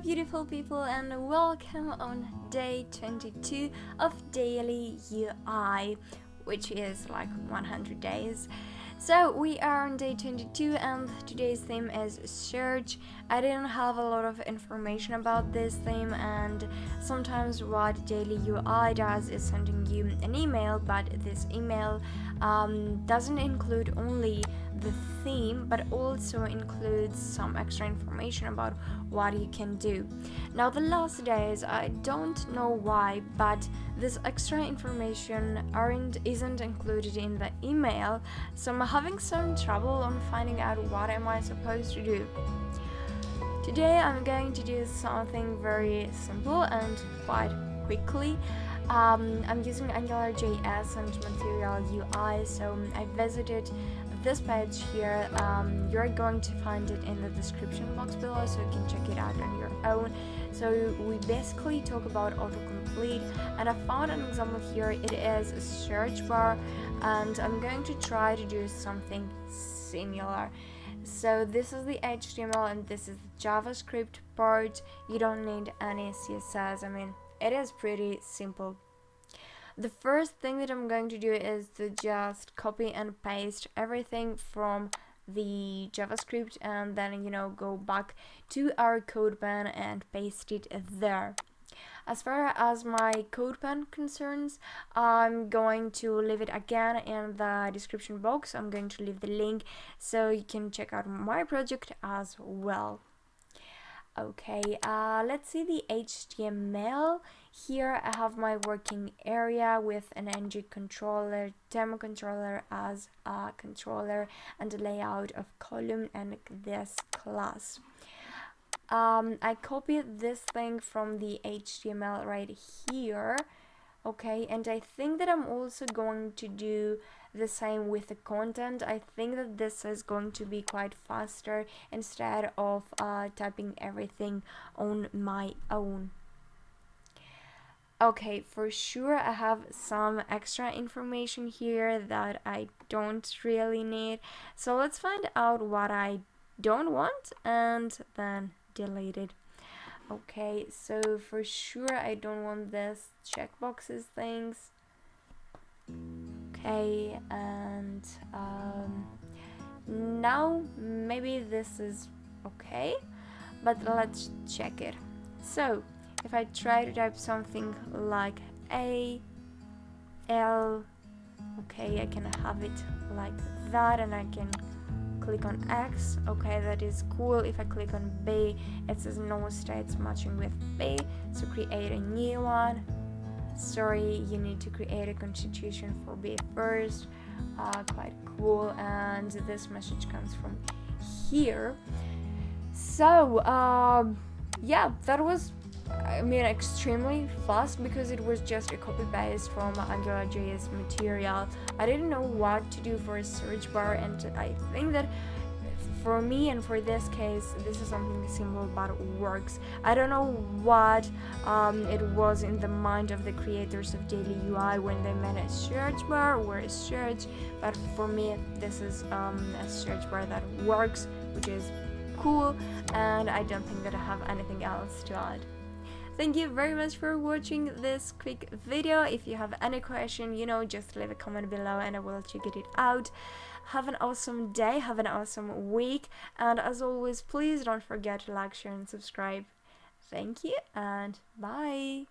beautiful people, and welcome on day 22 of daily UI, which is like 100 days. So we are on day 22 and today's theme is search. I didn't have a lot of information about this theme, and sometimes what daily UI does is sending you an email, but this email doesn't include only the theme but also includes some extra information about what you can do. Now the last days, I don't know why, but this extra information isn't included in the email, so I'm having some trouble on finding out what am I supposed to do. Today I'm going to do something very simple and quite quickly. I'm using AngularJs and MaterialUI, so I visited this page here. You're going to find it in the description box below, so you can check it out on your own. So we basically talk about autocomplete, and I found an example here. It is a search bar, and I'm going to try to do something similar. So this is the HTML and this is the JavaScript part. You don't need any CSS. I mean, it is pretty simple. The first thing that I'm going to do is to just copy and paste everything from the JavaScript, and then go back to our code pen and paste it there. As far as my code pen concerns, I'm going to leave it again in the description box. I'm going to leave the link so you can check out my project as well. Okay, let's see the HTML. Here I have my working area with an ng controller, demo controller as a controller, and a layout of column and this class. I copied this thing from the HTML right here. Okay, and I think that I'm also going to do the same with the content. I think that this is going to be quite faster instead of typing everything on my own. Okay, for sure I have some extra information here that I don't really need. So let's find out what I don't want and then delete it. Okay, so for sure I don't want this checkboxes things. Okay, and now maybe this is okay, but let's check it. So if I try to type something like A, L, okay, I can have it like that, and I can click on X. Okay, that is cool. If I click on B, it says no states matching with B, so create a new one. Sorry, you need to create a constitution for B first. Quite cool. And this message comes from here. So yeah, that was extremely fast because it was just a copy paste from AngularJs material. I didn't know what to do for a search bar, and I think that for me and for this case, this is something simple but works. I don't know what it was in the mind of the creators of daily UI when they made a search bar or a search, but for me this is a search bar that works, which is cool, and I don't think that I have anything else to add. Thank you very much for watching this quick video. If you have any question, just leave a comment below and I will check it out. Have an awesome day, have an awesome week, and as always, please don't forget to like, share and subscribe. Thank you and bye.